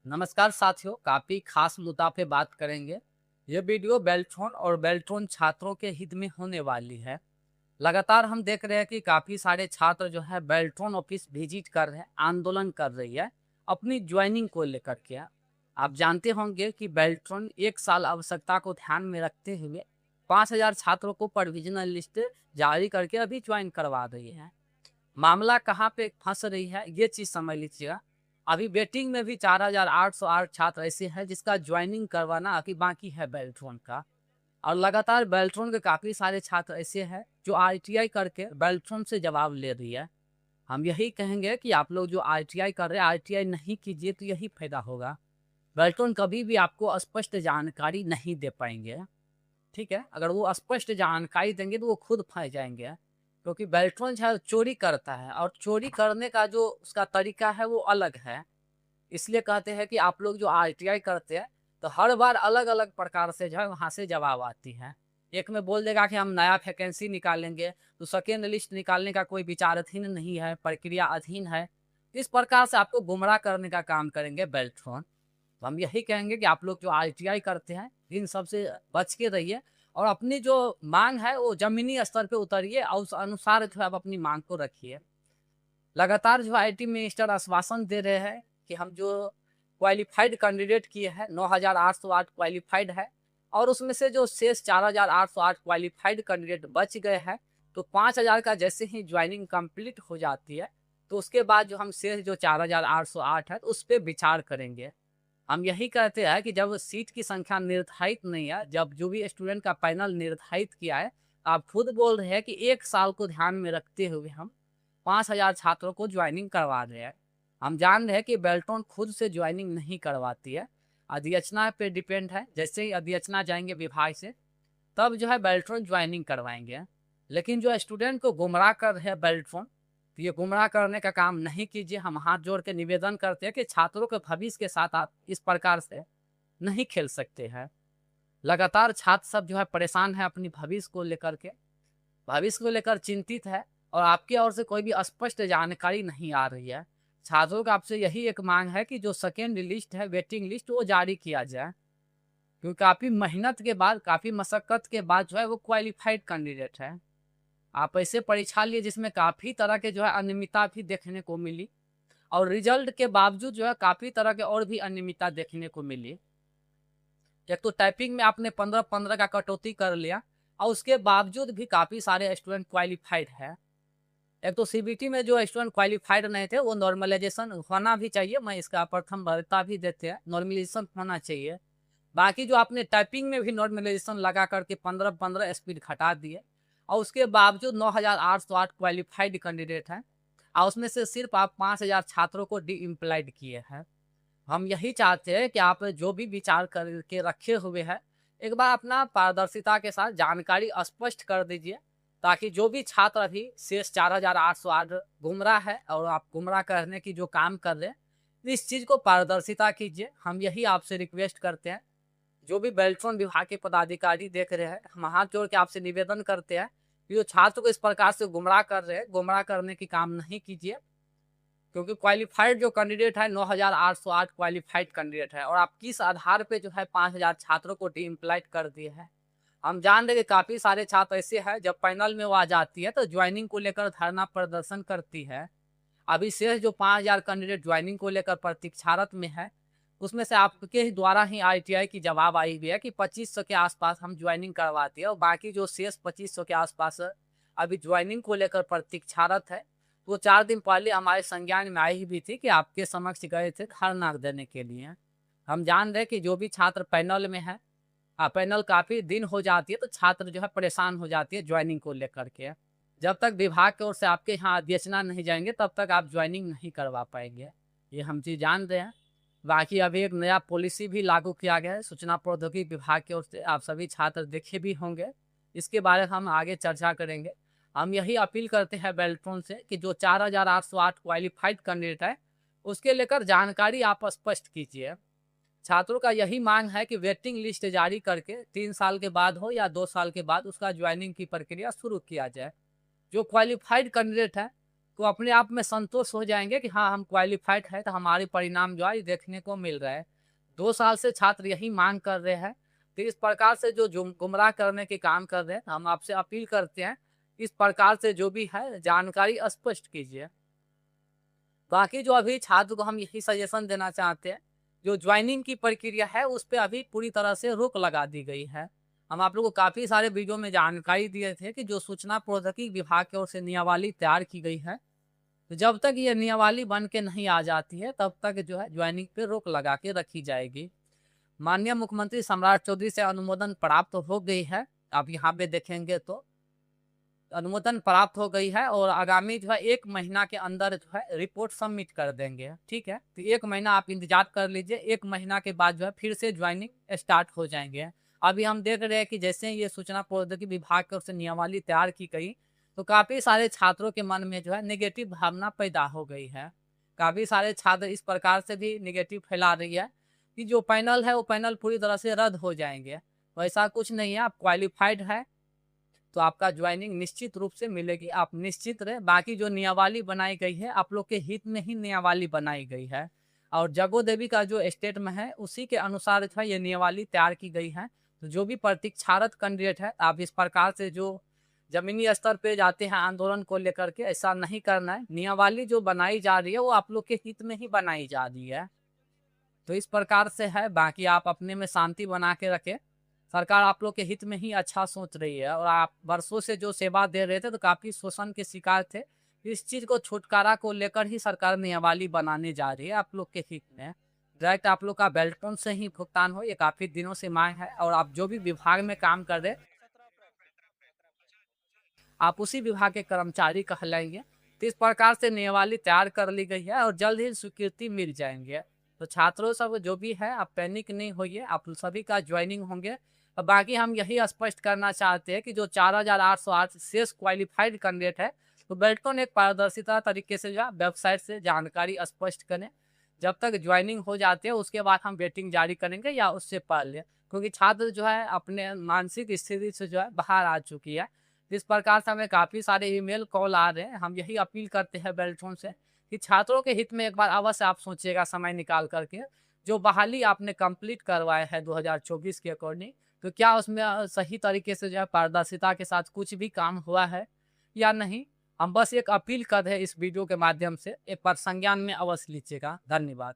नमस्कार साथियों, काफ़ी खास मुद्दा पे बात करेंगे। ये वीडियो बेल्ट्रॉन और बेल्ट्रॉन छात्रों के हित में होने वाली है। लगातार हम देख रहे हैं कि काफ़ी सारे छात्र जो है बेल्ट्रॉन ऑफिस विजिट कर रहे हैं, आंदोलन कर रही है अपनी ज्वाइनिंग को लेकर के। आप जानते होंगे कि बेल्ट्रॉन 1 साल आवश्यकता को ध्यान में रखते हुए 5,000 छात्रों को प्रोविजनल लिस्ट जारी करके अभी ज्वाइन करवा रही है। मामला कहाँ पे फँस रही है, ये चीज़ समझ लीजिएगा। अभी वेटिंग में भी 4,808 छात्र ऐसे हैं जिसका जॉइनिंग करवाना अभी बाकी है बेल्ट्रॉन का। और लगातार बेल्ट्रॉन के काफ़ी सारे छात्र ऐसे हैं जो आईटीआई करके बेल्ट्रॉन से जवाब ले रही है। हम यही कहेंगे कि आप लोग जो आईटीआई कर रहे हैं, आईटीआई नहीं कीजिए तो यही फायदा होगा। बेल्ट्रॉन कभी भी आपको स्पष्ट जानकारी नहीं दे पाएंगे। ठीक है, अगर वो स्पष्ट जानकारी देंगे तो वो खुद फंस जाएंगे, क्योंकि बेल्ट्रॉन जो है चोरी करता है और चोरी करने का जो उसका तरीका है वो अलग है। इसलिए कहते हैं कि आप लोग जो आईटीआई करते हैं तो हर बार अलग अलग प्रकार से जो है वहाँ से जवाब आती है। एक में बोल देगा कि हम नया वैकेंसी निकालेंगे, तो सेकेंड लिस्ट निकालने का कोई विचाराधीन नहीं है, प्रक्रिया अधीन है। इस प्रकार से आपको गुमराह करने का काम करेंगे बेल्ट्रॉन। तो हम यही कहेंगे कि आप लोग जो आईटीआई करते हैं इन सब से बच के रहिए और अपनी जो मांग है वो ज़मीनी स्तर पे उतरिए और उस अनुसार जो है आप अपनी मांग को रखिए। लगातार जो आईटी मिनिस्टर आश्वासन दे रहे हैं कि हम जो क्वालिफाइड कैंडिडेट किए हैं 9,808 क्वालिफाइड है, और उसमें से जो शेष 4,808 क्वालिफाइड कैंडिडेट बच गए हैं, तो 5,000 का जैसे ही ज्वाइनिंग कंप्लीट हो जाती है तो उसके बाद जो हम शेष जो 4,808 है उस पर विचार करेंगे। हम यही कहते हैं कि जब सीट की संख्या निर्धारित नहीं है, जब जो भी स्टूडेंट का पैनल निर्धारित किया है, आप खुद बोल रहे हैं कि 1 साल को ध्यान में रखते हुए हम 5,000 छात्रों को ज्वाइनिंग करवा रहे हैं। हम जान रहे हैं कि बेल्ट्रॉन खुद से ज्वाइनिंग नहीं करवाती है, अध्यक्षना पे डिपेंड है। जैसे ही अध्यक्षना जाएंगे विभाग से, तब जो है बेल्ट्रॉन ज्वाइनिंग करवाएंगे। लेकिन जो स्टूडेंट को गुमराह कर रहे हैं बेल्ट्रॉन, तो ये गुमराह करने का काम नहीं कीजिए। हम हाथ जोड़ के निवेदन करते हैं कि छात्रों के भविष्य के साथ आप इस प्रकार से नहीं खेल सकते हैं। लगातार छात्र सब जो है परेशान है, अपनी भविष्य को लेकर चिंतित है, और आपकी ओर से कोई भी स्पष्ट जानकारी नहीं आ रही है। छात्रों का आपसे यही एक मांग है कि जो सेकेंड लिस्ट है, वेटिंग लिस्ट, वो जारी किया जाए, क्योंकि काफ़ी मेहनत के बाद, काफ़ी मशक्क़त के बाद जो है वो क्वालिफाइड कैंडिडेट है। आप ऐसे परीक्षा लिए जिसमें काफ़ी तरह के जो है अनियमितता भी देखने को मिली, और रिजल्ट के बावजूद जो है काफ़ी तरह के और भी अनियमितता देखने को मिली। एक तो टाइपिंग में आपने 15-15 का कटौती कर लिया, और उसके बावजूद भी काफ़ी सारे स्टूडेंट क्वालिफाइड है। एक तो सीबीटी में जो स्टूडेंट क्वालिफाइड नहीं थे वो नॉर्मलाइजेशन होना भी चाहिए, मैं इसका प्रथम वरीयता भी देते हैं, नॉर्मलाइजेशन होना चाहिए। बाकी जो आपने टाइपिंग में भी नॉर्मलाइजेशन लगा करके 15-15 स्पीड घटा दिए, और उसके बावजूद 9,808 क्वालिफाइड कैंडिडेट हैं, और उसमें से सिर्फ आप 5,000 छात्रों को डी एम्प्लॉयड किए हैं। हम यही चाहते हैं कि आप जो भी विचार करके रखे हुए हैं, एक बार अपना पारदर्शिता के साथ जानकारी स्पष्ट कर दीजिए, ताकि जो भी छात्र अभी शेष 4,808 गुमराह है और आप गुमराह करने की जो काम कर रहे हैं, इस चीज़ को पारदर्शिता कीजिए। हम यही आपसे रिक्वेस्ट करते हैं। जो भी बेल्ट्रॉन विभाग के पदाधिकारी देख रहे हैं, हम हाथ जोड़ के आपसे निवेदन करते हैं कि जो छात्र को इस प्रकार से गुमराह कर रहे हैं, गुमराह करने की काम नहीं कीजिए, क्योंकि क्वालिफाइड जो कैंडिडेट है 9,808 क्वालिफाइड कैंडिडेट है, और आप किस आधार पे जो है 5,000 छात्रों को डी एम्प्लॉयड कर दिए हैं। हम जान रहे कि काफ़ी सारे छात्र ऐसे हैं, जब पैनल में वो आ जाती है तो ज्वाइनिंग को लेकर धरना प्रदर्शन करती है। अभी शेष जो 5,000 कैंडिडेट ज्वाइनिंग को लेकर प्रतीक्षारत में है, उसमें से आपके ही द्वारा ही आईटीआई की जवाब आई हुई है कि 2,500 के आसपास हम ज्वाइनिंग करवाते हैं, और बाकी जो शेष 2,500 के आसपास अभी ज्वाइनिंग को लेकर प्रतीक्षारत है। वो 4 दिन पहले हमारे संज्ञान में आई भी थी कि आपके समक्ष गए थे खरनाक देने के लिए। हम जान रहे कि जो भी छात्र पैनल में है, पैनल काफ़ी दिन हो जाती है तो छात्र जो है परेशान हो जाती है ज्वाइनिंग को लेकर के। जब तक विभाग की ओर से आपके यहाँ अध्यक्षना नहीं जाएंगे तब तक आप ज्वाइनिंग नहीं करवा पाएंगे, ये हम चीज़ जान रहे हैं। बाकी अभी एक नया पॉलिसी भी लागू किया गया है सूचना प्रौद्योगिकी विभाग की ओर से, आप सभी छात्र देखे भी होंगे। इसके बारे में हम आगे चर्चा करेंगे। हम यही अपील करते हैं बेल्ट्रॉन से कि जो 4,808 क्वालिफाइड कैंडिडेट है, उसके लेकर जानकारी आप स्पष्ट कीजिए। छात्रों का यही मांग है कि वेटिंग लिस्ट जारी करके 3 साल के बाद हो या 2 साल के बाद उसका ज्वाइनिंग की प्रक्रिया शुरू किया जाए। जो क्वालिफाइड कैंडिडेट है तो अपने आप में संतोष हो जाएँगे कि हाँ, हम क्वालिफ़ाइड है, तो हमारे परिणाम जो है ये देखने को मिल रहा है। 2 साल से छात्र यही माँग कर रहे हैं। तो इस प्रकार से जो गुमराह करने के काम कर रहे हैं, हम आपसे अपील करते हैं, इस प्रकार से जो भी है जानकारी स्पष्ट कीजिए। बाकी जो अभी छात्र को हम यही सजेशन देना चाहते हैं, जो ज्वाइनिंग की प्रक्रिया है उस पे अभी पूरी तरह से रोक लगा दी गई है। हम आप लोगों को काफ़ी सारे वीडियो में जानकारी दिए थे कि जो सूचना प्रौद्योगिकी विभाग की ओर से नियमावली तैयार की गई है, तो जब तक ये नियमावली बन के नहीं आ जाती है, तब तक जो है ज्वाइनिंग पे रोक लगा के रखी जाएगी। माननीय मुख्यमंत्री सम्राट चौधरी से अनुमोदन प्राप्त हो गई है। आप यहाँ पे देखेंगे तो अनुमोदन प्राप्त हो गई है और आगामी जो है 1 महीना के अंदर जो है रिपोर्ट सबमिट कर देंगे, ठीक है? तो 1 महीना आप इंतज़ार कर लीजिए, 1 महीना के बाद जो है फिर से ज्वाइनिंग स्टार्ट हो जाएँगे। अभी हम देख रहे हैं कि जैसे ही ये सूचना प्रौद्योगिकी विभाग की ओर से नियमावली तैयार की गई, तो काफ़ी सारे छात्रों के मन में जो है नेगेटिव भावना पैदा हो गई है। काफ़ी सारे छात्र इस प्रकार से भी नेगेटिव फैला रही है कि जो पैनल है, वो पैनल पूरी तरह से रद्द हो जाएँगे। वैसा कुछ नहीं है, आप क्वालिफ़ाइड हैं तो आपका ज्वाइनिंग निश्चित रूप से मिलेगी, आप निश्चित रहें। बाकी जो नियमावली बनाई गई है, आप लोग के हित में ही नियमावली बनाई गई है और जगो देवी का जो स्टेट में है, उसी के अनुसार जो है ये नियमावली तैयार की गई है। तो जो भी प्रतीक्षारत कैंडिडेट है, आप इस प्रकार से जो ज़मीनी स्तर पे जाते हैं आंदोलन को लेकर के, ऐसा नहीं करना है। नियमावली जो बनाई जा रही है, वो आप लोग के हित में ही बनाई जा रही है। तो इस प्रकार से है, बाकी आप अपने में शांति बना के रखें। सरकार आप लोग के हित में ही अच्छा सोच रही है और आप वर्षों से जो सेवा दे रहे थे तो काफ़ी शोषण के शिकार थे। इस चीज़ को छुटकारा को लेकर ही सरकार नियमावली बनाने जा रही है आप लोग के हित में। डायरेक्ट आप लोग का बेल्टन से ही भुगतान हो, ये काफ़ी दिनों से माँग है और आप जो भी विभाग में काम कर रहे हैं, आप उसी विभाग के कर्मचारी कहलाएँगे। तो इस प्रकार से नियमावली तैयार कर ली गई है और जल्द ही स्वीकृति मिल जाएँगे। तो छात्रों सब जो भी है आप पैनिक नहीं होइए, आप सभी का जॉइनिंग होंगे। और बाकी हम यही स्पष्ट करना चाहते हैं कि जो 4808 शेष क्वालिफाइड कैंडिडेट है, तो बेल्टन एक पारदर्शिता तरीके से जो है वेबसाइट से जानकारी स्पष्ट करें। जब तक जॉइनिंग हो जाती है उसके बाद हम वेटिंग जारी करेंगे या उससे पहले, क्योंकि छात्र जो है अपने मानसिक स्थिति से जो है बाहर आ चुकी है। इस प्रकार से हमें काफ़ी सारे ईमेल, कॉल आ रहे हैं। हम यही अपील करते हैं बेल्टन से कि छात्रों के हित में एक बार अवश्य आप सोचिएगा समय निकाल कर के, जो बहाली आपने कंप्लीट करवाए हैं 2024 के अकॉर्डिंग, तो क्या उसमें सही तरीके से जो है पारदर्शिता के साथ कुछ भी काम हुआ है या नहीं? हम बस एक अपील कर रहे हैं इस वीडियो के माध्यम से, एक बार संज्ञान में अवश्य लीजिएगा। धन्यवाद।